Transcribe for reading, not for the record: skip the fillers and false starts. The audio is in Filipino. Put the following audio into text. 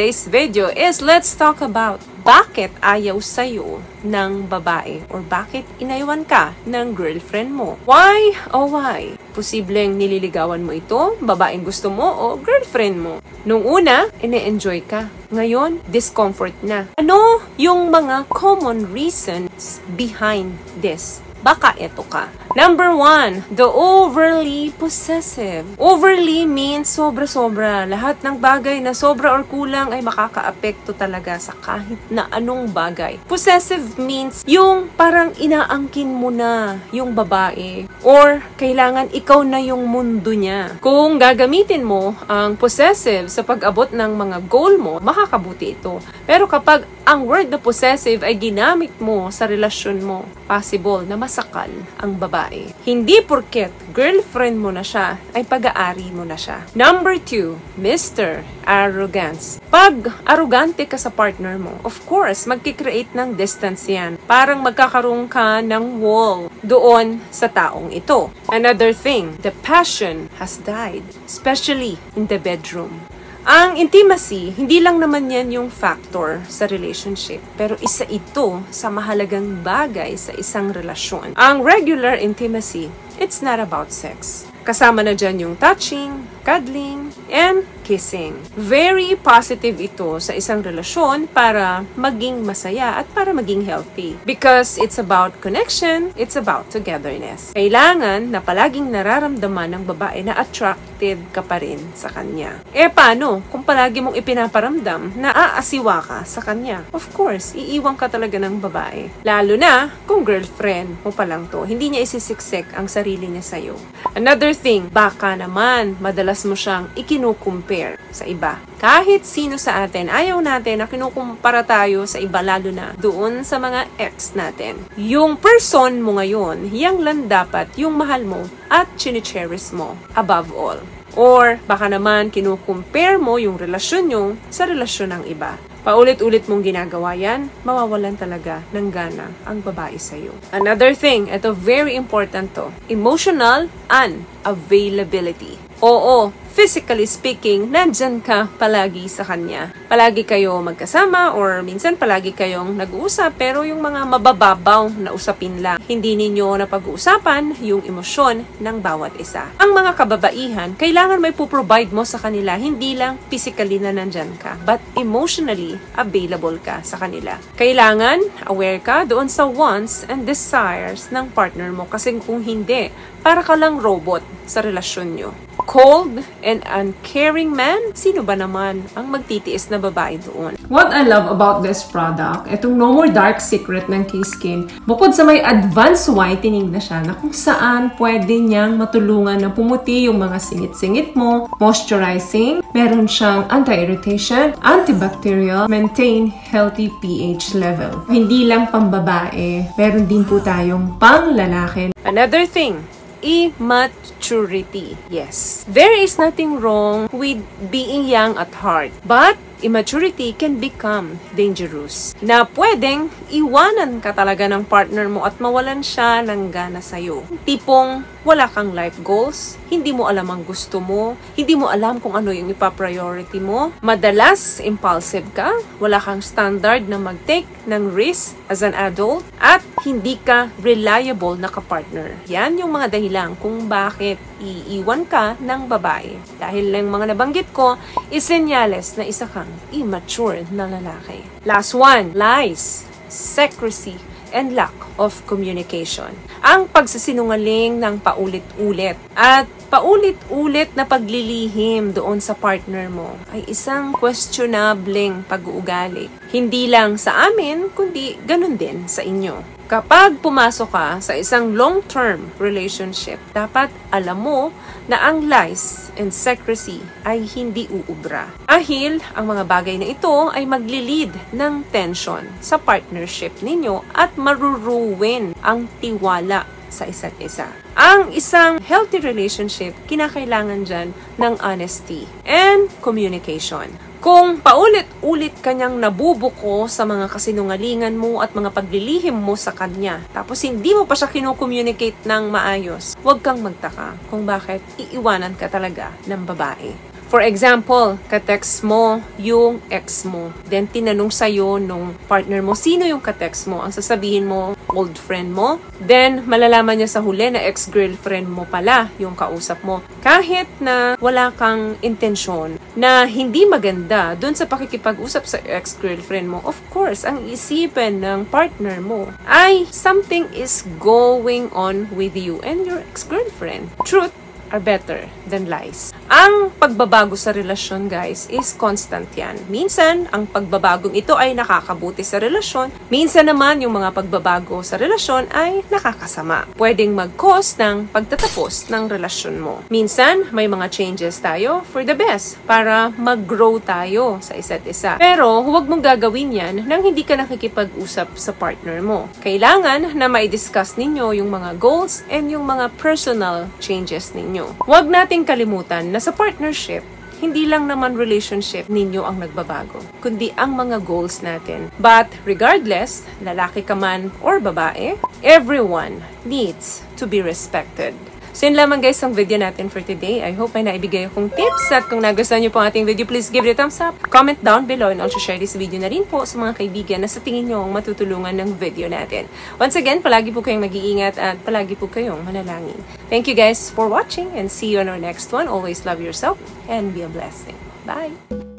today's video is let's talk about bakit ayaw sa'yo ng babae or bakit inaywan ka ng girlfriend mo. Why? Oh why? Posibleng nililigawan mo ito, babaeng gusto mo o girlfriend mo. Nung una, ine-enjoy ka. Ngayon, discomfort na. Ano yung mga common reasons behind this? Baka ito ka. Number 1, the overly possessive. Overly means sobra-sobra. Lahat ng bagay na sobra or kulang ay makakaapekto talaga sa kahit na anong bagay. Possessive means yung parang inaangkin mo na yung babae or kailangan ikaw na yung mundo niya. Kung gagamitin mo ang possessive sa pag-abot ng mga goal mo, makakabuti ito. Pero kapag ang word na possessive ay ginamit mo sa relasyon mo, possible na masakal ang babae. Hindi porket girlfriend mo na siya, ay pag-aari mo na siya. Number 2, Mr. Arrogance. Pag arrogante ka sa partner mo, of course, magkikreate ng distance yan. Parang magkakaroon ka ng wall doon sa taong ito. Another thing, the passion has died, especially in the bedroom. Ang intimacy, hindi lang naman yan yung factor sa relationship, pero isa ito sa mahalagang bagay sa isang relasyon. Ang regular intimacy, it's not about sex. Kasama na dyan yung touching, cuddling, and kissing. Very positive ito sa isang relasyon para maging masaya at para maging healthy. Because it's about connection, it's about togetherness. Kailangan na palaging nararamdaman ng babae na attracted ka pa rin sa kanya. Paano kung palagi mong ipinaparamdam na aasiwa ka sa kanya? Of course, iiwan ka talaga ng babae. Lalo na kung girlfriend mo pa lang to. Hindi niya isisiksik ang sarili niya sa'yo. Another thing, baka naman madalas mo siyang ikinukumpare sa iba. Kahit sino sa atin, ayaw natin na kinukumpara tayo sa iba, lalo na doon sa mga ex natin. Yung person mo ngayon, yang lang dapat yung mahal mo at chine-cherish mo above all. Or baka naman kinukumpare mo yung relasyon nyo sa relasyon ng iba. Paulit-ulit mong ginagawa yan, mawawalan talaga ng gana ang babae sa'yo. Another thing, ito very important to, emotional unavailability. Oo, physically speaking, nandyan ka palagi sa kanya. Palagi kayo magkasama or minsan palagi kayong nag-uusap pero yung mga mabababaw na usapin lang. Hindi ninyo napag-uusapan yung emosyon ng bawat isa. Ang mga kababaihan, kailangan may puprovide mo sa kanila, hindi lang physically na nandyan ka, but emotionally available ka sa kanila. Kailangan aware ka doon sa wants and desires ng partner mo kasi kung hindi, para ka lang robot sa relasyon nyo. Cold and uncaring man? Sino ba naman ang magtitiis na babae doon? What I love about this product, itong No More Dark Secret ng K-Skin, bukod sa may advanced whitening na siya na kung saan pwede niyang matulungan na pumuti yung mga singit-singit mo, moisturizing, meron siyang anti-irritation, antibacterial, maintain healthy pH level. Hindi lang pambabae, meron din po tayong pang-lalaki. Another thing, immaturity. Yes, there is nothing wrong with being young at heart, but immaturity can become dangerous. Na pwedeng iwanan ka talaga ng partner mo at mawalan siya ng gana sa'yo. Tipong wala kang life goals, hindi mo alam ang gusto mo, hindi mo alam kung ano yung ipa-priority mo, madalas impulsive ka, wala kang standard na mag-take ng risk as an adult, at hindi ka reliable na kapartner. Yan yung mga dahilan kung bakit iiwan ka ng babae. Dahil lang mga nabanggit ko, isenyales na isa kang immature na lalaki. Last one, lies, secrecy, and lack of communication. Ang pagsasinungaling ng paulit-ulit at paulit-ulit na paglilihim doon sa partner mo ay isang questionableng pag-uugali. Hindi lang sa amin, kundi ganun din sa inyo. Kapag pumasok ka sa isang long-term relationship, dapat alam mo na ang lies and secrecy ay hindi uubra. Dahil ang mga bagay na ito ay maglilid ng tension sa partnership ninyo at maruruwin ang tiwala sa isa't isa. Ang isang healthy relationship, kinakailangan dyan ng honesty and communication. Kung paulit-ulit kanyang nabubuko sa mga kasinungalingan mo at mga paglilihim mo sa kanya, tapos hindi mo pa siya kino-communicate ng maayos, huwag kang magtaka kung bakit iiwanan ka talaga ng babae. For example, ka-text mo yung ex mo. Then, tinanong sa'yo nung partner mo, sino yung ka-text mo? Ang sasabihin mo, old friend mo. Then, malalaman niya sa huli na ex-girlfriend mo pala yung kausap mo. Kahit na wala kang intensyon na hindi maganda dun sa pakikipag-usap sa ex-girlfriend mo, of course, ang isipin ng partner mo ay something is going on with you and your ex-girlfriend. Truth are better than lies. Ang pagbabago sa relasyon, guys, is constant yan. Minsan, ang pagbabagong ito ay nakakabuti sa relasyon. Minsan naman, yung mga pagbabago sa relasyon ay nakakasama. Pwedeng mag-cause ng pagtatapos ng relasyon mo. Minsan, may mga changes tayo for the best para mag-grow tayo sa isa't isa. Pero, huwag mong gagawin yan nang hindi ka nakikipag-usap sa partner mo. Kailangan na mai-discuss ninyo yung mga goals and yung mga personal changes ninyo. Huwag nating kalimutan na sa partnership, hindi lang naman relationship ninyo ang nagbabago, kundi ang mga goals natin. But regardless, lalaki ka man or babae, everyone needs to be respected. So yun lamang guys ang video natin for today. I hope may naibigay akong tips at kung nagustuhan niyo po ang ating video, please give it a thumbs up, comment down below, and also share this video na rin po sa mga kaibigan na sa tingin niyo ang matutulungan ng video natin. Once again, palagi po kayong mag-iingat at palagi po kayong manalangin. Thank you guys for watching and see you on our next one. Always love yourself and be a blessing. Bye!